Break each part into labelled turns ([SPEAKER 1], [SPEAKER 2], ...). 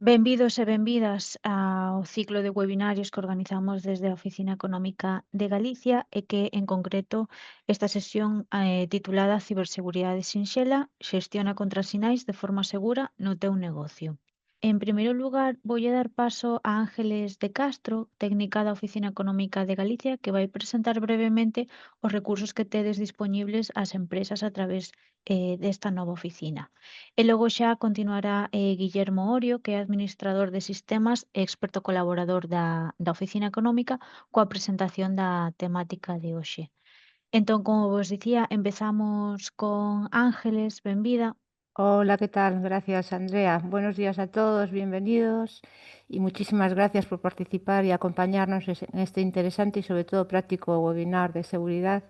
[SPEAKER 1] Benvidos e benvidas ao ciclo de webinarios que organizamos desde a Oficina Económica de Galicia e que, en concreto, esta sesión titulada Ciberseguridade sinxela, xestiona contrasinais de forma segura no teu negocio. En primeiro lugar, voulle dar paso a Ángeles de Castro, técnica da Oficina Económica de Galicia, que vai presentar brevemente os recursos que tedes dispoñibles ás empresas a través desta nova oficina. E logo xa continuará Guillermo Orio, que é administrador de sistemas e experto colaborador da Oficina Económica, coa presentación da temática de hoxe. Entón, como vos dicía, empezamos con Ángeles, benvida.
[SPEAKER 2] Hola, ¿qué tal? Gracias, Andrea. Buenos días a todos, bienvenidos y muchísimas gracias por participar y acompañarnos en este interesante y sobre todo práctico webinar de seguridad,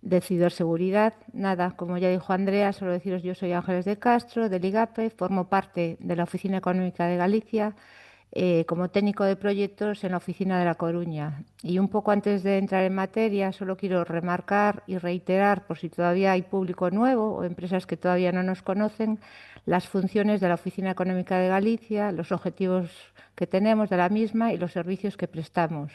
[SPEAKER 2] de ciberseguridad. Nada, como ya dijo Andrea, solo deciros yo soy Ángeles de Castro, del IGAPE, formo parte de la Oficina Económica de Galicia como técnico de proyectos en la oficina de La Coruña. Y un poco antes de entrar en materia, solo quiero remarcar y reiterar, por si todavía hay público nuevo o empresas que todavía no nos conocen, las funciones de la Oficina Económica de Galicia, los objetivos que tenemos de la misma y los servicios que prestamos.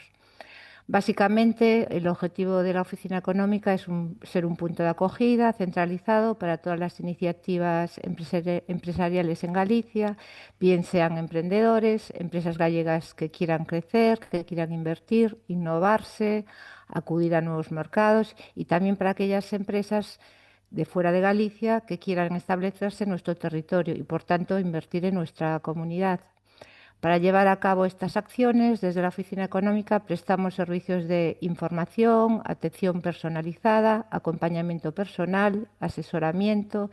[SPEAKER 2] Básicamente, el objetivo de la Oficina Económica es ser un punto de acogida centralizado para todas las iniciativas empresariales en Galicia, bien sean emprendedores, empresas gallegas que quieran crecer, que quieran invertir, innovarse, acudir a nuevos mercados y también para aquellas empresas de fuera de Galicia que quieran establecerse en nuestro territorio y, por tanto, invertir en nuestra comunidad. Para llevar a cabo estas acciones, desde la Oficina Económica prestamos servicios de información, atención personalizada, acompañamiento personal, asesoramiento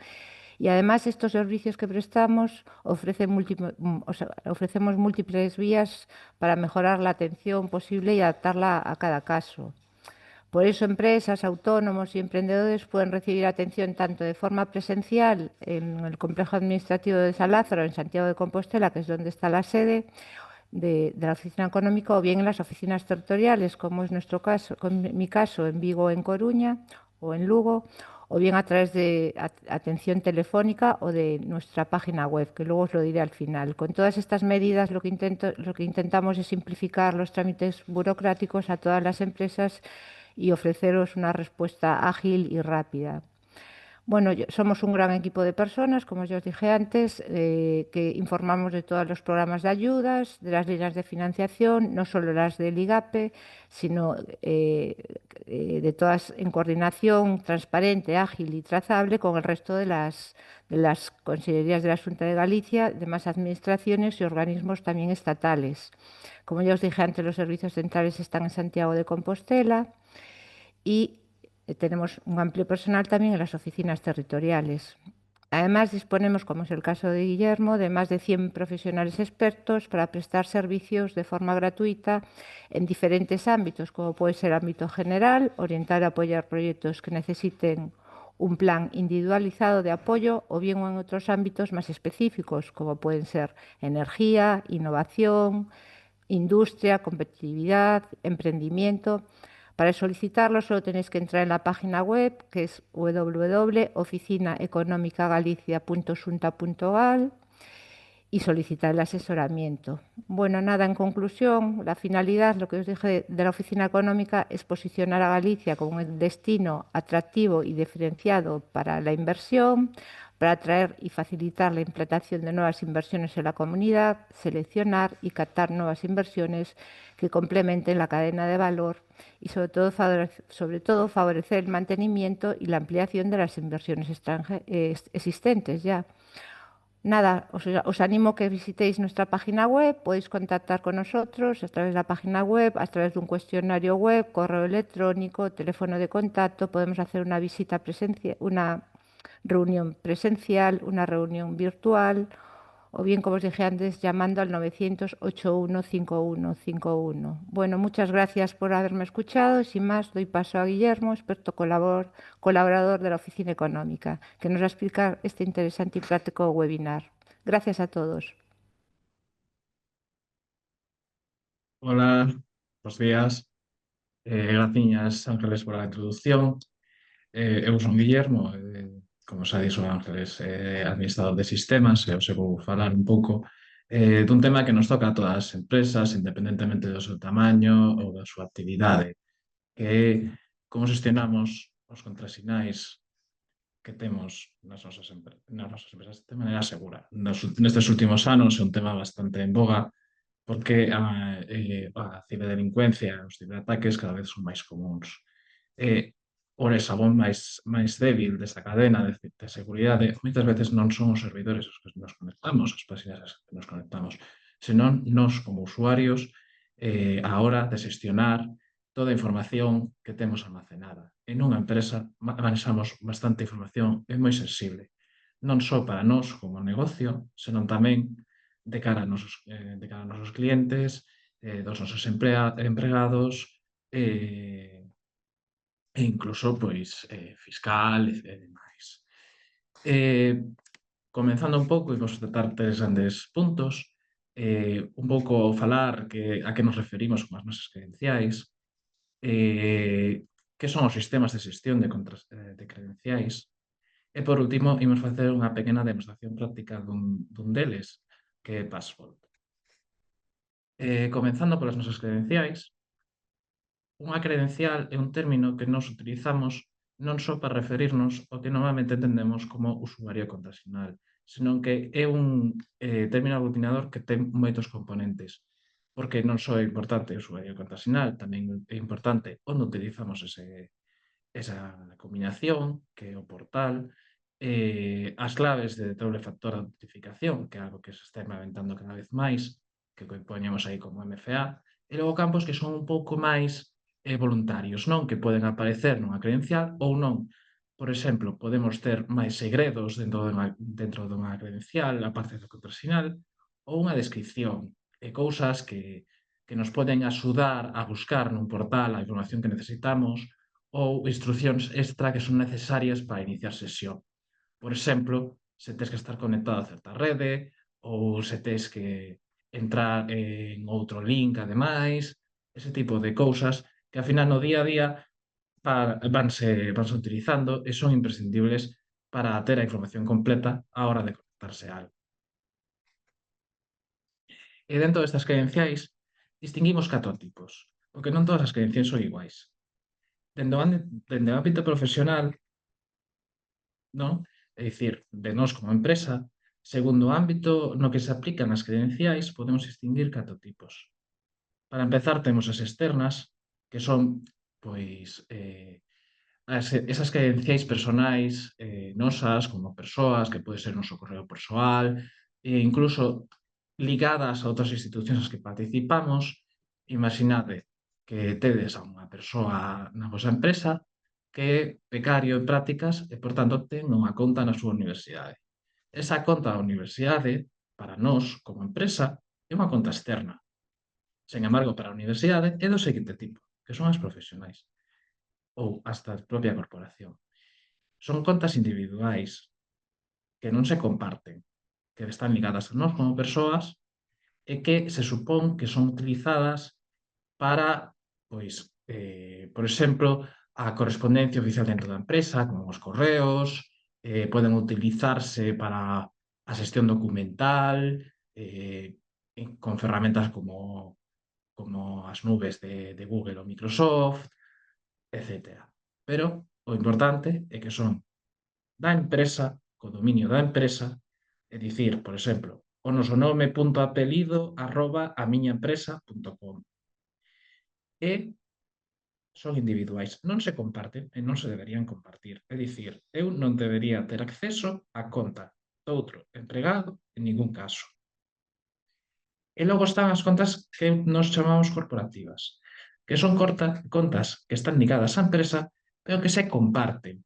[SPEAKER 2] y además estos servicios que prestamos ofrecemos múltiples vías para mejorar la atención posible y adaptarla a cada caso. Por eso, empresas, autónomos y emprendedores pueden recibir atención tanto de forma presencial en el complejo administrativo de San Lázaro, en Santiago de Compostela, que es donde está la sede de la Oficina Económica, o bien en las oficinas territoriales, como es nuestro caso, en mi caso, en Vigo, en Coruña o en Lugo, o bien a través de atención telefónica o de nuestra página web, que luego os lo diré al final. Con todas estas medidas, lo que intentamos es simplificar los trámites burocráticos a todas las empresas y ofreceros una respuesta ágil y rápida. Bueno, somos un gran equipo de personas, como ya os dije antes, que informamos de todos los programas de ayudas, de las líneas de financiación, no solo las del IGAPE, sino de todas en coordinación transparente, ágil y trazable con el resto de las consellerías de la Xunta de Galicia, demás administraciones y organismos también estatales. Como ya os dije antes, los servicios centrales están en Santiago de Compostela y tenemos un amplio personal también en las oficinas territoriales. Además, disponemos, como es el caso de Guillermo, de más de 100 profesionales expertos para prestar servicios de forma gratuita en diferentes ámbitos, como puede ser ámbito general, orientar a apoyar proyectos que necesiten un plan individualizado de apoyo, o bien en otros ámbitos más específicos, como pueden ser energía, innovación, industria, competitividad, emprendimiento. Para solicitarlo solo tenéis que entrar en la página web, que es www.oficinaeconomicagalicia.xunta.gal, y solicitar el asesoramiento. Bueno, nada, en conclusión, la finalidad, lo que os dije de la Oficina Económica, es posicionar a Galicia como un destino atractivo y diferenciado para la inversión, para atraer y facilitar la implantación de nuevas inversiones en la comunidad, seleccionar y captar nuevas inversiones que complementen la cadena de valor y sobre todo favorecer el mantenimiento y la ampliación de las inversiones existentes ya. Nada, os animo a que visitéis nuestra página web, podéis contactar con nosotros a través de la página web, a través de un cuestionario web, correo electrónico, teléfono de contacto, podemos hacer una visita presencial, una reunión presencial, una reunión virtual, o bien, como os dije antes, llamando al 900-815151. Bueno, muchas gracias por haberme escuchado. Sin más, doy paso a Guillermo, experto colaborador de la Oficina Económica, que nos va a explicar este interesante y práctico webinar. Gracias a todos.
[SPEAKER 3] Hola, buenos días. Gracias, Ángeles, por la introducción. Eu son Guillermo, como xa dixo Ángeles, administrador de sistemas, e hoxe vou falar un pouco dun tema que nos toca a todas as empresas, independentemente do seu tamaño ou da súa actividade, que é como gestionamos os contrasinais que temos nas nosas empresas de maneira segura. Nestes últimos anos é un tema bastante en boga porque a ciberdelincuencia e os ciberataques cada vez son máis comuns. O eslabón máis débil desta cadena de seguridade moitas veces non son os servidores aos que nos conectamos, as páxinas ás que nos conectamos, senón nós como usuarios a hora de xestionar toda a información que temos almacenada. En unha empresa manexamos bastante información, é moi sensible, non só para nós como negocio, senón tamén de cara a nosos clientes, dos nosos empregados, e incluso fiscal e demais. Comenzando un pouco, imos tratar tres grandes puntos, un pouco falar a que nos referimos con as nosas credenciais, que son os sistemas de xestión de credenciais, e por último, imos facer unha pequena demostración práctica dun deles, que é Password. Comenzando polas nosas credenciais, unha credencial é un término que nos utilizamos non só para referirnos ao que normalmente entendemos como usuario contrasinal, senón que é un término aglutinador que ten moitos componentes, porque non só é importante o usuario contrasinal, tamén é importante onde utilizamos esa combinación, que é o portal, as claves de doble factor de autentificación, que é algo que se está implementando cada vez máis, que poñemos aí como MFA, e logo campos que son un pouco máis voluntarios, non? Que poden aparecer nunha credencial ou non. Por exemplo, podemos ter máis segredos dentro dunha credencial, a parte do contrasinal, ou unha descripción, e cousas que nos poden axudar a buscar nun portal a información que necesitamos ou instruccións extra que son necesarias para iniciar sesión. Por exemplo, se tes que estar conectado a certa rede ou se tes que entrar en outro link, ademais, ese tipo de cousas que, ao final, no día a día vanse utilizando e son imprescindibles para ter a información completa á hora de conectarse a algo. E dentro destas credenciais, distinguimos 4 tipos, porque non todas as credenciais son iguais. Dende o ámbito profesional, non? É dicir, de nós como empresa, segundo o ámbito no que se aplican as credenciais, podemos distinguir 4 tipos. Para empezar, temos as externas, que son, esas credenciais personais nosas, como persoas, que pode ser o noso correo persoal, e incluso ligadas a outras institucións as que participamos. Imaginade que tedes a unha persoa na vosa empresa que é becario en prácticas e, por tanto, ten unha conta na súa universidade. Esa conta da universidade, para nós, como empresa, é unha conta externa. Sen embargo, para a universidade é do seguinte tipo, que son as profesionais ou hasta a propia corporación. Son contas individuais que non se comparten, que están ligadas a nós como persoas e que se supón que son utilizadas para, por exemplo, a correspondencia oficial dentro da empresa, como os correos, poden utilizarse para a xestión documental, con ferramentas como as nubes de Google ou Microsoft, etc. Pero o importante é que son da empresa, co dominio da empresa, é dicir, por exemplo, o noso nome.apelido@amiñaempresa.com. E son individuais, non se comparten e non se deberían compartir. É dicir, eu non debería ter acceso á conta doutro empregado en ningún caso. E logo están as contas que nos chamamos corporativas, que son contas que están ligadas á empresa, pero que se comparten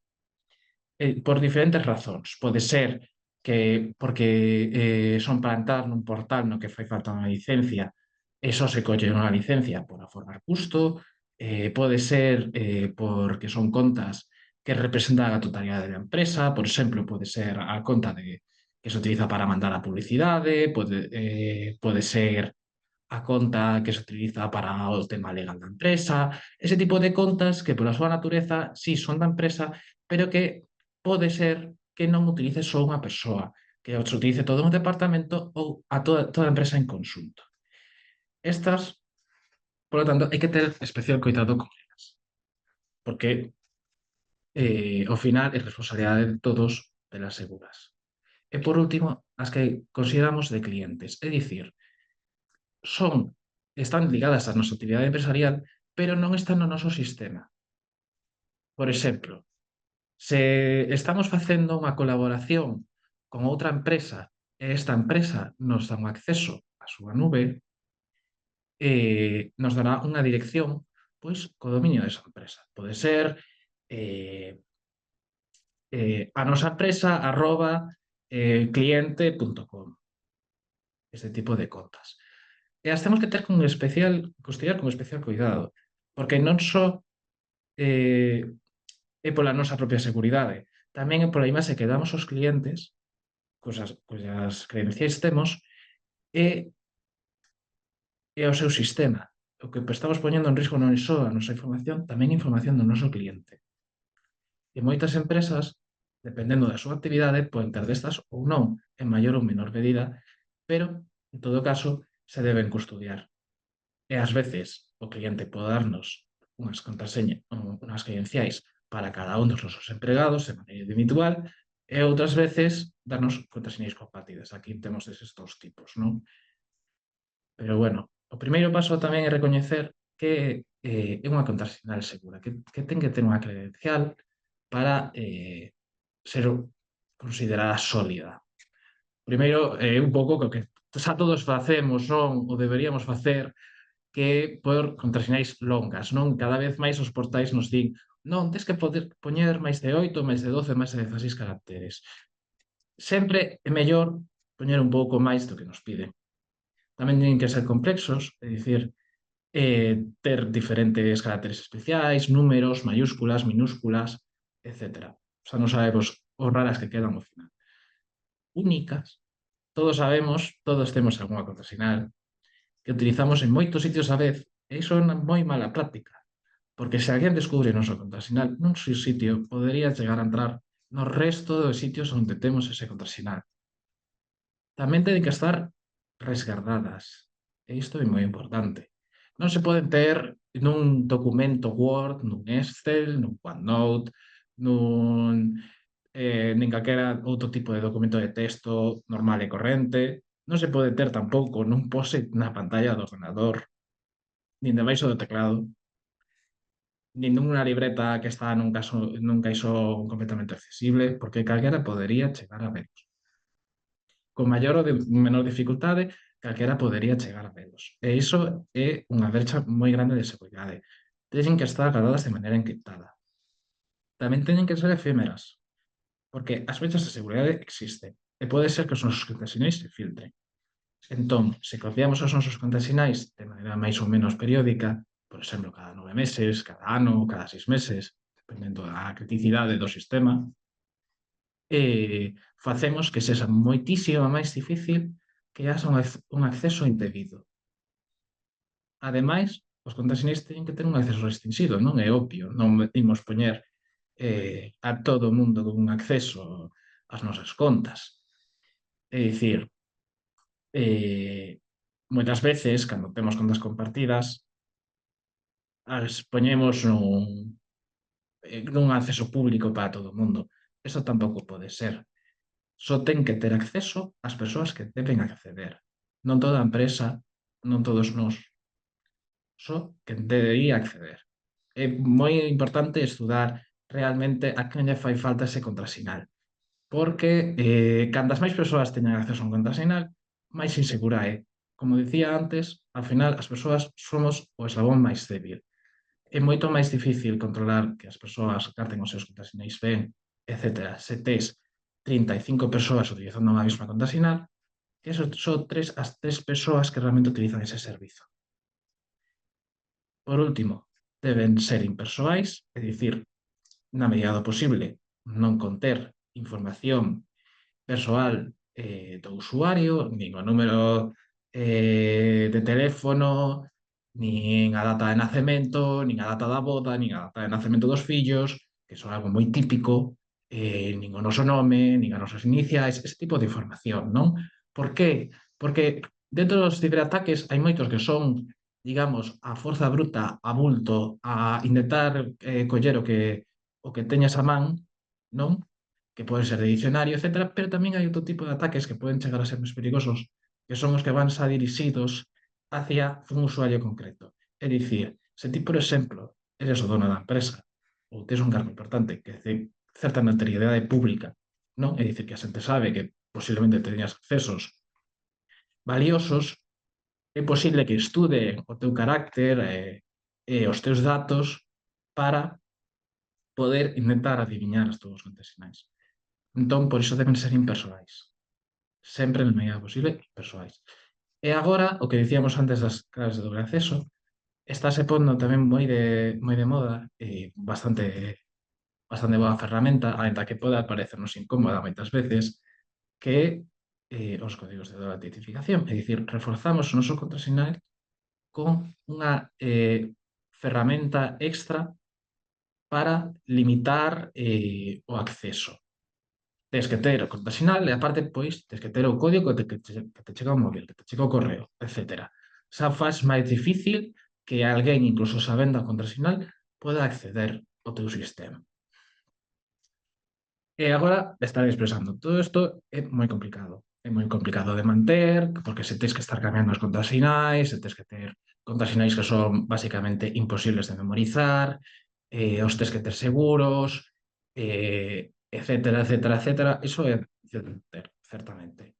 [SPEAKER 3] por diferentes razóns. Pode ser que porque son para entrar nun portal no que fai falta unha licencia e só se colle unha licencia por aforrar custo, pode ser porque son contas que representan a totalidade da empresa, por exemplo, pode ser a conta que se utiliza para mandar a publicidade, pode ser a conta que se utiliza para o tema legal da empresa, ese tipo de contas que, pola súa natureza, sí, son da empresa, pero que pode ser que non utilice só unha persoa, que se utilice todo un departamento ou a toda a empresa en conxunto. Estas, por lo tanto, hai que ter especial cuidado con elas, porque ao final é responsabilidade de todos delas seguras. E por último, as que consideramos de clientes, é dicir, están ligadas á nosa actividade empresarial, pero non están no noso sistema. Por exemplo, se estamos facendo unha colaboración con outra empresa e esta empresa nos dá un acceso á súa nube, nos dará unha dirección pois co dominio desa empresa. Pode ser a nosa empresa @cliente.com, este tipo de contas. E as temos que ter custodiar con especial cuidado, porque non só é pola nosa propia seguridade, tamén é pola imaxe que damos aos clientes, cuyas credenciais temos, e ao seu sistema. O que estamos poñendo en risco non é só a nosa información, tamén a información do noso cliente. E moitas empresas, dependendo da súa actividade, poden ter destas ou non, en maior ou menor medida, pero, en todo caso, se deben custodiar. E ás veces o cliente pode darnos unhas credenciais para cada un dos nosos empregados de maneira individual e outras veces darnos contraseñas compartidas. Aquí temos eses dous tipos, non? Pero, bueno, o primeiro paso tamén é recoñecer que é unha contrasinal segura, que ten que ter unha credencial para ser considerada sólida. Primeiro, un pouco que xa todos facemos, non? O deberíamos facer, que por contrasinais longas, non? Cada vez máis os portais nos din non, tes que poder poñer máis de 8, máis de 12, máis de 16 caracteres. Sempre é mellor poñer un pouco máis do que nos piden. Tamén teñen que ser complexos, é dicir, ter diferentes caracteres especiais, números, mayúsculas, minúsculas, etc. Xa non sabemos os raras que quedan ao final. Únicas, todos sabemos, todos temos algunha contrasinal que utilizamos en moitos sitios a vez, e iso é unha moi mala práctica, porque se alguén descubre o noso contrasinal nun sitio, podería chegar a entrar no resto dos sitios onde temos ese contrasinal. Tamén teñen que estar resguardadas, e isto é moi importante. Non se poden ter nun documento Word, nun Excel, nun OneNote, nin calquera outro tipo de documento de texto normal e corrente. Non se pode ter tampouco nun post-it na pantalla do ordenador, nin debaixo do teclado, nin nunha libreta que está nun caixón completamente accesible, porque calquera podería chegar a velos. Con maior ou menor dificultade, calquera podería chegar a velos. E iso é unha brecha moi grande de seguridade. Teñen que estar guardadas de maneira encriptada. Tamén teñen que ser efímeras, porque as brechas de seguridade existen, e pode ser que os nosos contrasinais se filtren. Entón, se copiamos os nosos contrasinais de maneira máis ou menos periódica, por exemplo, cada 9 meses, cada ano, cada 6 meses, dependendo da criticidade do sistema, facemos que sexa moitísimo máis difícil que haxa un acceso indebido. Ademais, os contrasinais teñen que ter un acceso restringido, non é obvio, non imos poñer a todo o mundo un acceso ás nosas contas. É dicir, moitas veces, cando temos contas compartidas, as poñemos nun acceso público para todo o mundo. Eso tampouco pode ser. Só ten que ter acceso as persoas que deben acceder. Non toda a empresa, non todos nós. Só que debería acceder. É moi importante estudar realmente a quen lle fai falta ese contrasinal. Porque cantas máis persoas teñan acceso a un contrasinal, máis insegura é. Como dicía antes, ao final as persoas somos o eslabón máis débil. É moito máis difícil controlar que as persoas carten os seus contrasinais ben, etc. Se tes 35 persoas utilizando unha mesma contrasinal, que son as 3 persoas que realmente utilizan ese servizo. Por último, deben ser impersoais, é dicir, na medida do posible, non conter información persoal do usuario, nin o número de teléfono, nin a data de nacemento, nin a data da boda, nin a data de nacemento dos fillos, que son algo moi típico, nin o noso nome, nin as nosas iniciais, ese tipo de información, non? Por que? Porque dentro dos ciberataques hai moitos que son, digamos, a forza bruta, a bulto, a intentar coller o que teñas a man, non? Que pode ser de dicionario, etc. Pero tamén hai outro tipo de ataques que poden chegar a ser máis perigosos, que son os que van xa dirixidos hacia un usuario concreto. É dicir, se ti, por exemplo, eres o dono da empresa ou tes un cargo importante que ten certa notoriedade pública, non? É dicir, que a xente sabe que posiblemente teñas accesos valiosos, é posible que estude o teu carácter e os teus datos para poder intentar adiviñar as túas contas sinais. Entón, por iso deben ser impersoais. Sempre, na medida posible, impersoais. E agora, o que dicíamos antes das claves de doble acceso, estáse pondo tamén moi de moda e bastante boa ferramenta, aínda que poda parecernos incómoda moitas veces, que é os códigos de doble autentificación. É dicir, reforzamos o noso contrasinal con unha ferramenta extra para limitar o acceso. Tens que ter o contrasinal e aparte, pois, tens que ter o código que te chega ao móvil, que te chega ao correo, etc. Xa faz máis difícil que alguén, incluso sabendo a contrasinal, poda acceder ao teu sistema. E agora estaréis pensando, todo isto é moi complicado. É moi complicado de manter, porque se tens que estar cambiando as contrasinais, se tens que ter contrasinais que son basicamente imposibles de memorizar, os tens que ter seguros, etcétera, etcétera, etcétera. Iso é difícil de ter, certamente.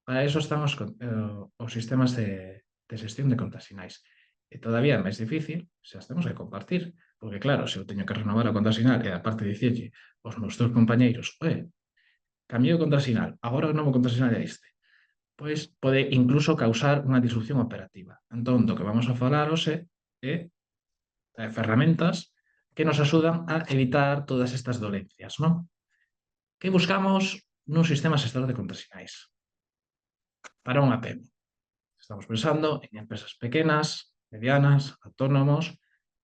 [SPEAKER 3] Para iso están os sistemas de xestión de contrasinais. E todavía é máis difícil se as temos que compartir. Porque claro, se eu teño que renovar a contrasinal e aparte dicirlle aos meus teus compañeiros, cambio de contrasinal, agora o novo contrasinal é este. Pois pode incluso causar unha disrupción operativa. Entón, do que vamos a falar hoxe é ferramentas que nos axudan a evitar todas estas dolencias, non? Que buscamos nun sistema xestor de contrasinais para unha PEM. Estamos pensando en empresas pequenas, medianas, autónomos,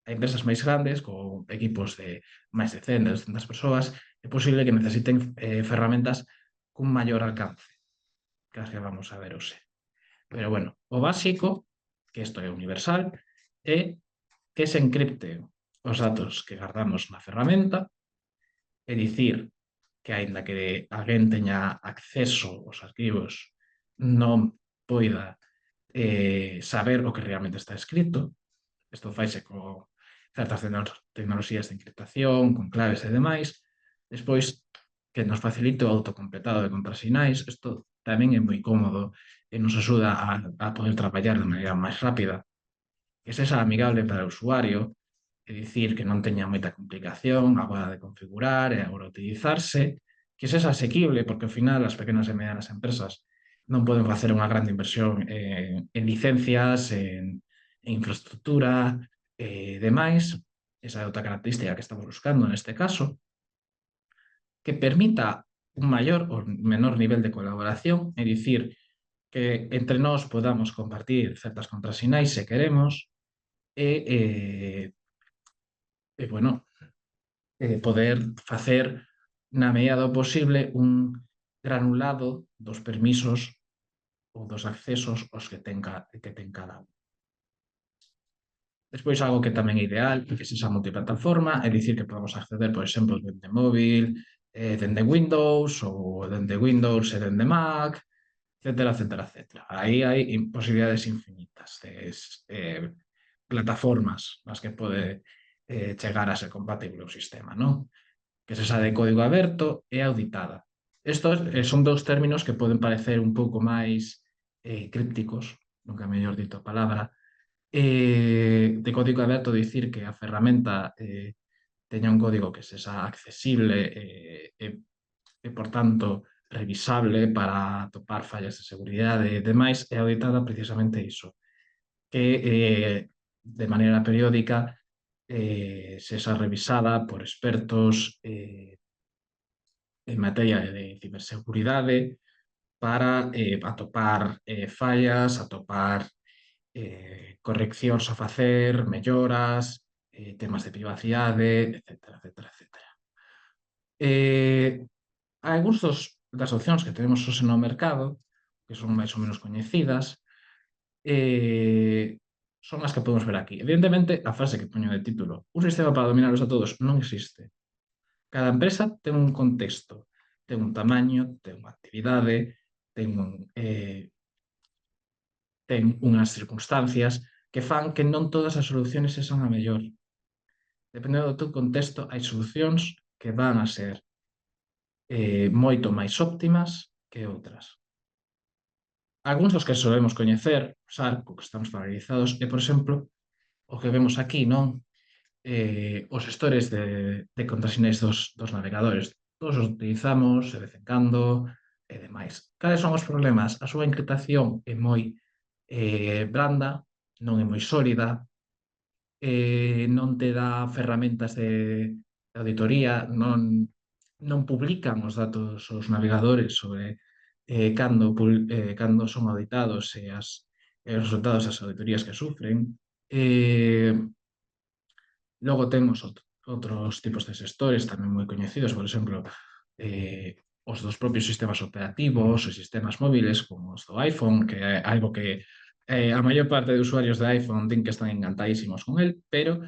[SPEAKER 3] a empresas máis grandes, con equipos de máis de 100, de 200 persoas, é posible que necesiten ferramentas cun maior alcance, que as que vamos a ver hoxe. Pero bueno, o básico, que isto é universal, é que se encripte os datos que guardamos na ferramenta, é dicir, que aínda que alguén teña acceso aos arquivos, non poida saber o que realmente está escrito. Isto faise con certas tecnoloxías de encriptación, con claves e demais. Despois, que nos facilite o autocompletado de contrasinais. Isto tamén é moi cómodo e nos axuda a poder traballar de maneira máis rápida. Que sexa amigable para o usuario, é dicir, que non teña moita complicación a hora de configurar e a hora de utilizarse, que sexa asequible, porque ao final as pequenas e medianas empresas non poden facer unha grande inversión en licencias, en infraestructura e demais. Esa é outra característica que estamos buscando neste caso, que permita un maior ou menor nivel de colaboración, é dicir, que entre nós podamos compartir certas contrasinais se queremos e bueno, poder facer na medida do posible un granulado dos permisos ou dos accesos aos que ten cada un. Despois, algo que tamén é ideal, que sexa multiplataforma, é dicir que podamos acceder, por exemplo, dende móvil, dende Windows, ou dende Windows e dende Mac, etcétera, etcétera, etcétera. Aí hai posibilidades infinitas de plataformas nas que pode chegar a ser compatible o sistema, non? Que sexa de código aberto e auditada. Estos son dous términos que poden parecer un pouco máis crípticos, nunca mellor dito a palabra. De código aberto, dicir que a ferramenta teña un código que sexa accesible e, por tanto, revisable para atopar fallas de seguridade e demais, e auditada precisamente iso, que de maneira periódica sexa revisada por expertos en materia de ciberseguridade para atopar fallas, atopar correccións a facer, melloras, temas de privacidade, etcétera, etcétera, etcétera. Algúns das opcións que tenemos hoxe no mercado, que son máis ou menos coñecidas, son as que podemos ver aquí. Evidentemente, a frase que poño de título, un sistema para dominarlos a todos, non existe. Cada empresa ten un contexto, ten un tamaño, ten unha actividade, ten unhas circunstancias que fan que non todas as soluciones sexan a mellor. Dependendo do teu contexto, hai solucións que van a ser moito máis óptimas que outras. Algúns dos que solemos coñecer, usar, co que estamos familiarizados, é, por exemplo, o que vemos aquí, non? Os xestores de contrasinais dos navegadores. Todos os utilizamos de vez en cando e demais. Cales son os problemas? A súa encriptación é moi branda, non é moi sólida, non te dá ferramentas de auditoría, non publican os datos os navegadores sobre cando son auditados e os resultados das auditorías que sufren. Logo temos outros tipos de xestores tamén moi coñecidos, por exemplo, os dos propios sistemas operativos e sistemas móviles, como os do iPhone, que é algo que a maior parte de usuarios de iPhone din que están encantadísimos con el, pero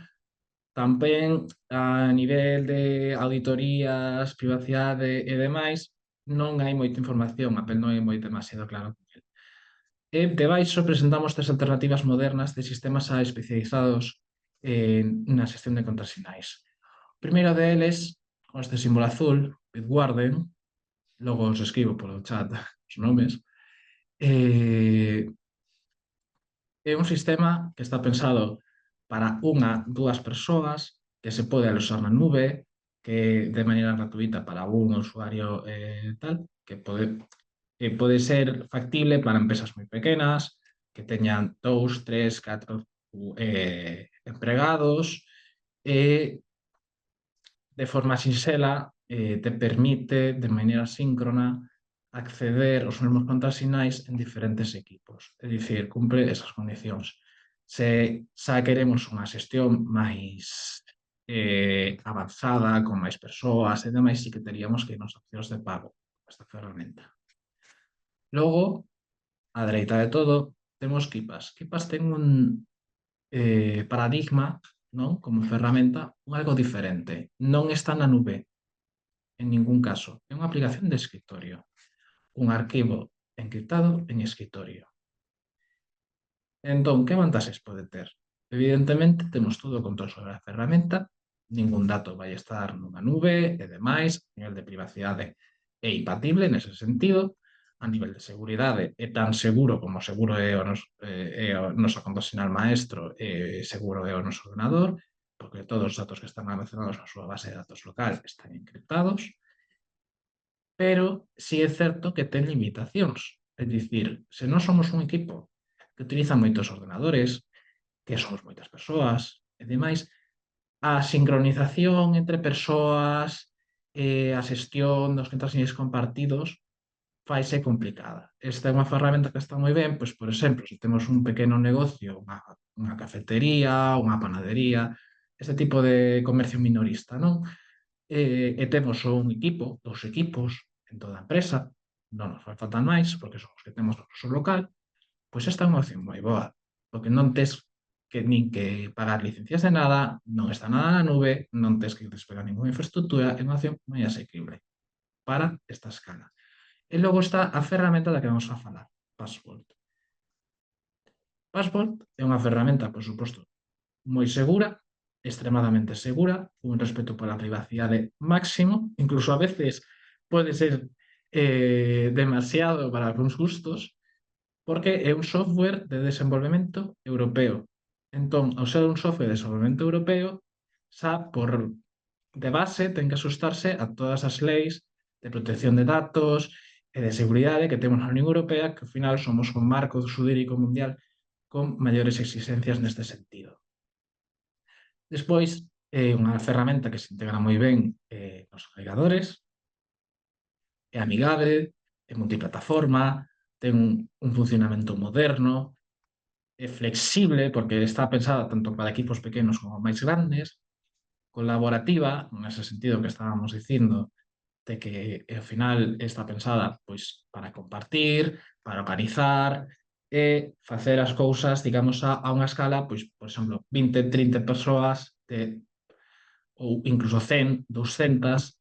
[SPEAKER 3] tamén a nivel de auditorías, privacidade e demais, non hai moita información, Apple non é moi demasiado claro con el. Debaixo presentamos tres alternativas modernas de sistemas especializados na xestión de contrasinais. O primeiro deles, con este símbolo azul, Bitwarden, logo os escribo polo chat os nomes, é un sistema que está pensado para dúas persoas, que se pode aloxar na nube, que de maneira gratuita para un usuario tal, que pode ser factible para empresas moi pequenas, que teñan 2, 3, 4 empregados, e de forma sinxela te permite de maneira síncrona acceder aos mesmos contrasinais en diferentes equipos. É dicir, cumpre esas condicións. Se xa queremos unha xestión máis avanzada, con máis persoas e demais, sí que teríamos que ir nas opcións de pago esta ferramenta. Logo, á dereita de todo, temos Keepas. Keepas ten un paradigma, non? Como ferramenta, algo diferente. Non está na nube, en ningún caso. É unha aplicación de escritorio. Un arquivo encriptado en escritorio. Entón, que vantaxes pode ter? Evidentemente, temos todo o control sobre a ferramenta, ningún dato vai estar nunha nube e demais, a nivel de privacidade é impatible nese sentido, a nivel de seguridade é tan seguro como seguro é o noso contrasinal maestro e seguro é o noso ordenador, porque todos os datos que están almacenados na súa base de datos local están encriptados, pero si é certo que ten limitacións. É dicir, se non somos un equipo que utiliza moitos ordenadores, que somos moitas persoas e demais, a sincronización entre persoas e a xestión dos contrasinais compartidos faise complicada. Esta é unha ferramenta que está moi ben, pois, por exemplo, se temos un pequeno negocio, unha cafetería, unha panadería, este tipo de comercio minorista, non? E temos un equipo, 2 equipos en toda a empresa, non nos faltan máis, porque son os que temos no noso local, pois esta é unha opción moi boa, porque non tes que nin que pagar licencias de nada, non está nada na nube, non tes que despegar ninguna infraestructura, é unha opción moi asequible para esta escala. E logo está a ferramenta da que vamos a falar, Passbolt. Passbolt é unha ferramenta, por suposto, moi segura, extremadamente segura, un respeto pola privacidade máximo, incluso a veces pode ser demasiado para algúns gustos, porque é un software de desenvolvemento europeo. Entón, ao ser un software de desenvolvemento europeo, xa por de base ten que asustarse a todas as leis de protección de datos e de seguridade que temos na Unión Europea, que ao final somos un marco xurídico mundial con maiores exigencias neste sentido. Despois, é unha ferramenta que se integra moi ben nos navegadores, é amigable, é multiplataforma, ten un funcionamento moderno, é flexible porque está pensada tanto para equipos pequenos como máis grandes, colaborativa, nese sentido que estábamos dicindo, de que ao final está pensada pois para compartir, para organizar e facer as cousas, digamos, a unha escala, pois, por exemplo, 20, 30 persoas ou incluso 100, 200.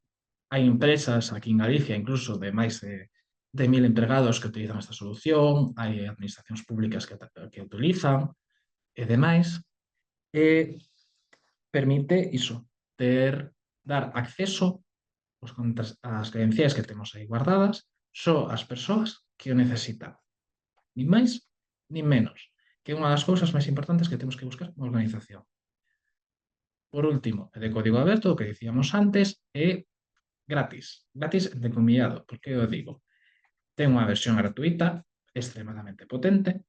[SPEAKER 3] Hai empresas aquí en Galicia, incluso de máis de 1000 empregados que utilizan esta solución, hai administracións públicas que utilizan e demais, e permite iso, dar acceso ás credenciais que temos aí guardadas só ás persoas que o necesitan, nin máis, nin menos, que é unha das cousas máis importantes que temos que buscar na organización. Por último, é de código aberto, o que dicíamos antes, é gratis, entrecomillado, porque eu digo, ten unha versión gratuita extremadamente potente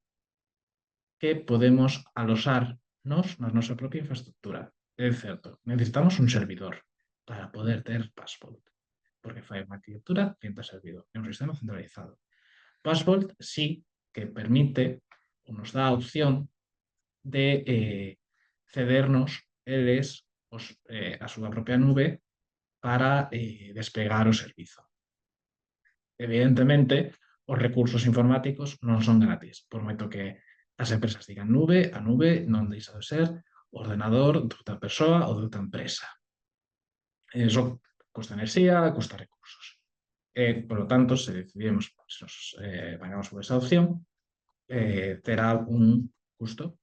[SPEAKER 3] que podemos alosar nos na nosa propia infraestructura. É certo, necesitamos un servidor para poder ter Passbolt, porque fai unha arquitectura cliente-servidor, é un sistema centralizado. Passbolt sí que permite ou nos dá a opción de cedernos eles a súa propia nube para desplegar o servizo. Evidentemente, os recursos informáticos non son gratis, por moito que as empresas digan nube, a nube non deixa de ser o ordenador de outra persoa ou de outra empresa. Eso custa enerxía, custa recursos. Por lo tanto, se decidimos, se nos vayamos por esa opción, terá un custo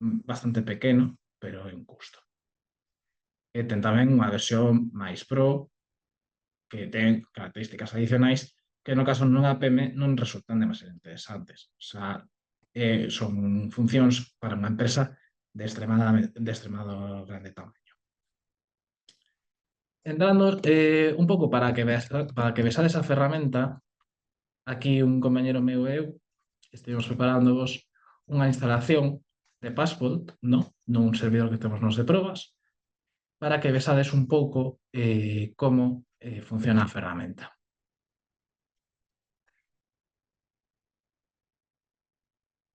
[SPEAKER 3] bastante pequeno, pero é un custo. Ten tamén unha versión máis pro, que ten características adicionais que no caso dunha PM non resultan demasiado interesantes. O sea, son funcións para unha empresa de extremado grande tamaño. Entrando un pouco para que vexades a ferramenta, aquí un compañero meu e eu estivemos preparándovos unha instalación de Passbolt, nun servidor que temos nos de probas, para que vexades un pouco como funciona a ferramenta.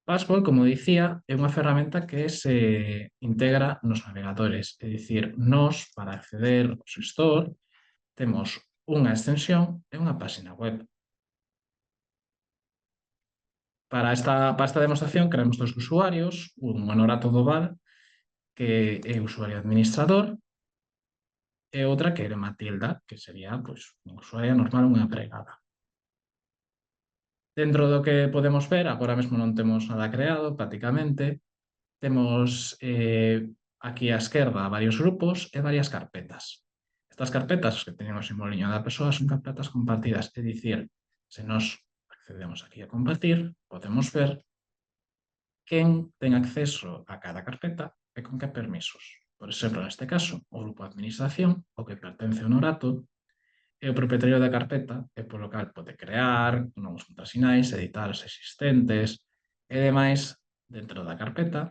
[SPEAKER 3] Passbolt, como dicía, é unha ferramenta que se integra nos navegadores, é dicir, nós, para acceder ao Store, temos unha extensión e unha páxina web. Para esta demostración creamos dos usuarios, un Honorato Doval, que é o usuario administrador, e outra que era Matilda, que sería pois, unha usuaria normal, unha empregada. Dentro do que podemos ver, agora mesmo non temos nada creado, prácticamente, temos aquí á esquerda varios grupos e varias carpetas. Estas carpetas que teñen o simboliño da persoa son carpetas compartidas, é dicir, se nos accedemos aquí a compartir, podemos ver quen ten acceso a cada carpeta e con que permisos. Por exemplo, neste caso, o grupo de administración, o que pertence ao Honorato, é o propietario da carpeta e polo cal pode crear novos contrasinais, editar os existentes e demais dentro da carpeta.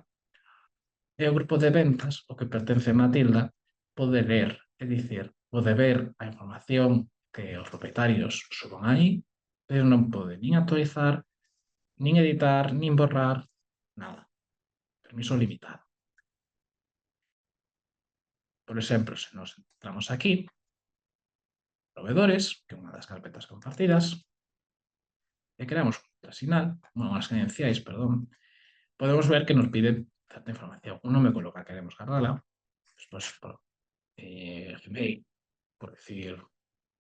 [SPEAKER 3] E o grupo de ventas, o que pertence a Matilda, pode ler, é dicir, pode ver a información que os propietarios suban aí, pero non pode nin actualizar, nin editar, nin borrar, nada. Permiso limitado. Por exemplo, se nos entramos aquí, proveedores, que é unha das carpetas compartidas, e creamos unhas credenciais, podemos ver que nos pide certa información. Un nome polo que queremos guardala, despois por Gmail, por decir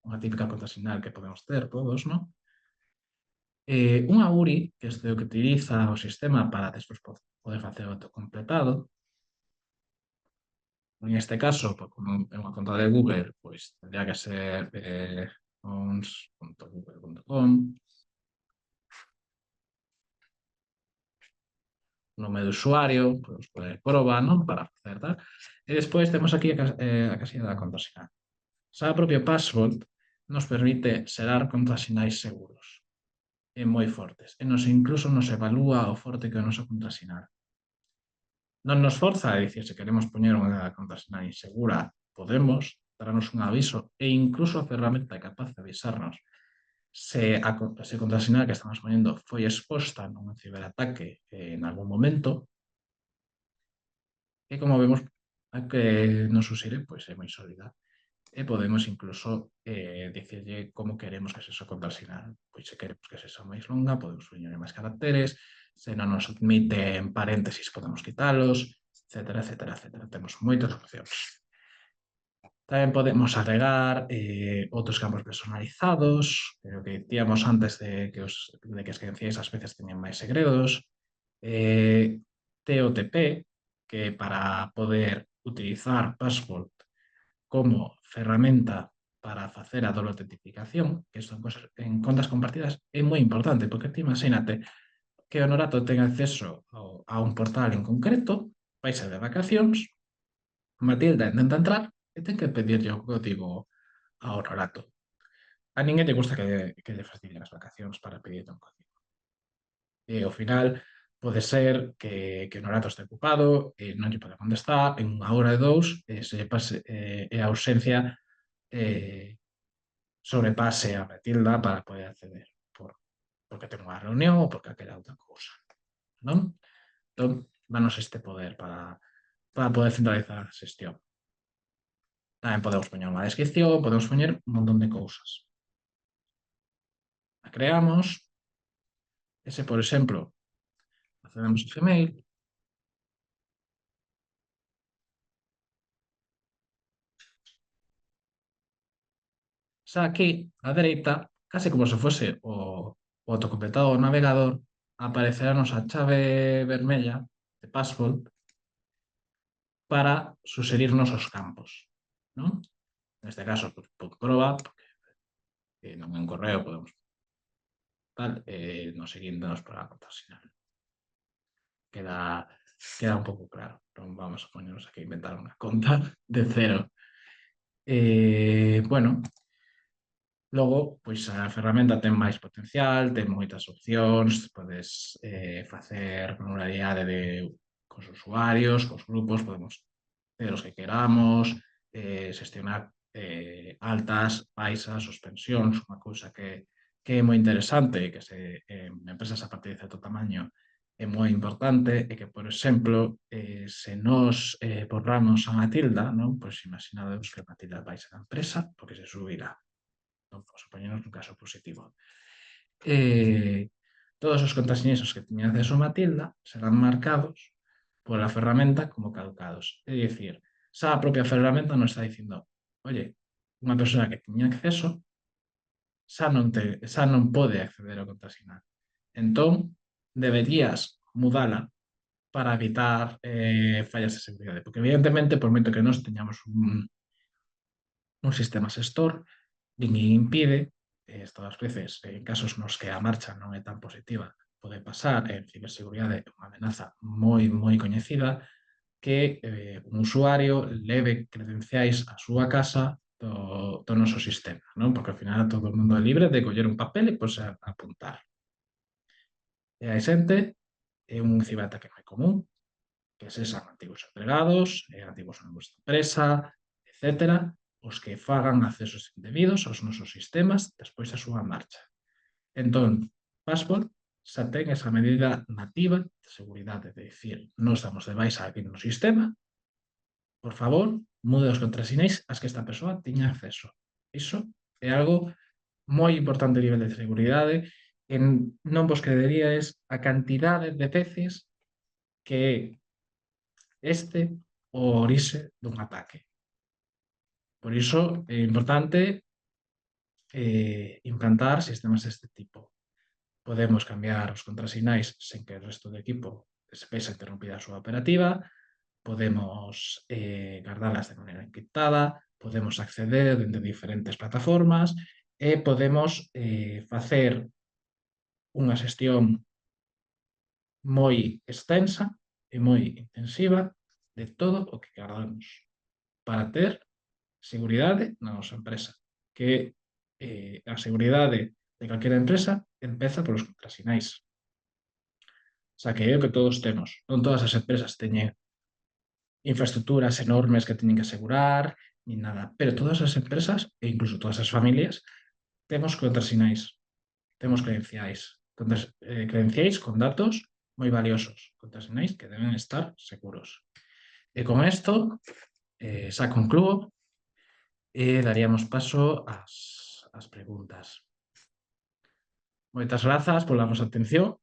[SPEAKER 3] unha típica contrasinal que podemos ter todos, non? Unha URI, que é o que utiliza o sistema para despois poder facer o autocompletado. En este caso, como é unha conta de Google, pois tendría que ser ons.google.com, nome de usuario, podemos poner proba, non? Para facer tal. E despois temos aquí a casilla da contrasinal. Xa o propio Passbolt nos permite xerar contrasinais seguros e moi fortes. E incluso nos evalúa o forte que é o noso contrasinal. Non nos forza a dicir se queremos poñer unha contrasinal insegura, podemos, darnos un aviso e incluso a ferramenta é capaz de avisarnos se a contrasinal que estamos poñendo foi exposta nun ciberataque en algún momento. E como vemos, a que nos usire, pois é moi sólida. e podemos incluso dicirlle como queremos que sexa a contrasinal. Pois se queremos que sexa máis longa, podemos poñerle máis caracteres, se non nos admiten paréntesis, podemos quitalos, etcétera, etcétera, etcétera. Temos moitas opcións. Tamén podemos agregar outros campos personalizados, o que dicíamos antes de que as credenciais ás veces teñen máis segredos, TOTP, que para poder utilizar Passport como ferramenta para facer a doble autentificación, que isto en contas compartidas é moi importante, porque ti imagínate que o Honorato ten acceso a un portal en concreto, vaise de vacacións, Matilda intenta entrar e ten que pedirlle o código ao Honorato. A ninguén lle gusta que lle faciliten as vacacións para pedirte un código. E ao final pode ser que o Honorato este ocupado, non lle pode contestar, en unha hora e dous, se lle pase, e a ausencia sobrepase a Matilda para poder acceder, porque ten unha reunión ou porque aquela outra cousa, non? Entón, danos este poder para poder centralizar a xestión. Tamén podemos poñer unha descripción, podemos poñer un montón de cousas. A creamos, ese, por exemplo, accedemos a Gmail, xa aquí, á dereita, case como se fose o autocompletado do navegador, aparecerá a chave vermella de Passport para suxerirnos os campos, non? Neste caso, pues, proba, porque non en correo podemos tal, no seguinte nos para a contrasinal. Queda un pouco claro. Non vamos a ponernos aquí a inventar unha conta de cero. Bueno, logo, pois a ferramenta ten máis potencial, ten moitas opcións, podes facer pluralidade cos usuarios, cos grupos, podemos ter os que queramos, xestionar altas, baixas, suspensións, unha cousa que é moi interesante e que en empresas a partir de certo tamaño é moi importante, e que, por exemplo, se nos borramos a Matilda, non? Pois imaginadevos que Matilda vais da empresa porque se subirá. Non, supoñemos un caso positivo. Todos os contraseñas que teñan acceso a Matilda serán marcados pola ferramenta como caducados. É dicir, xa a propia ferramenta nos está dicindo, oye, unha persona que tiña acceso xa non pode acceder ao contrasinal. Entón, deberías mudala para evitar fallas de seguridade. Porque, evidentemente, por moito que nós teñamos un sistema xestor, ninguén impide, todas as veces, en casos nos que a marcha non é tan positiva, pode pasar en ciberseguridade unha amenaza moi, moi coñecida, que un usuario leve credenciais á súa casa do noso sistema, non? Porque ao final todo o mundo é libre de coller un papel e pois apuntar. E hai xente, é un ciberataque moi común, que sexan antigos empregados, antigos na nosa empresa, etcétera, os que fagan accesos indebidos aos nosos sistemas despois da súa marcha. Entón, Passport xa ten esa medida nativa de seguridade, de dicir, non estamos de baixa aquí no sistema, por favor, mude os contrasinais as que esta persoa tiña acceso. Iso é algo moi importante a nivel de seguridade, non vos creeríades a cantidade de veces que este o orixe dun ataque. Por iso é importante implantar sistemas deste tipo. Podemos cambiar os contrasinais sen que o resto do equipo se vexa interrompida a súa operativa, podemos guardalas de maneira encriptada, podemos acceder dende diferentes plataformas e podemos facer unha xestión moi extensa e moi intensiva de todo o que guardamos para ter seguridade na nosa empresa, que a seguridade de calquera empresa empeza polos contrasinais. Xa que é o que todos temos. Non todas as empresas teñen infraestructuras enormes que teñen que asegurar, ni nada, pero todas as empresas, e incluso todas as familias, temos contrasinais, temos credenciais, credenciais con datos moi valiosos, contrasinais que deben estar seguros. E con isto, xa concluo, e daríamos paso ás preguntas. Moitas grazas pola vosa atención.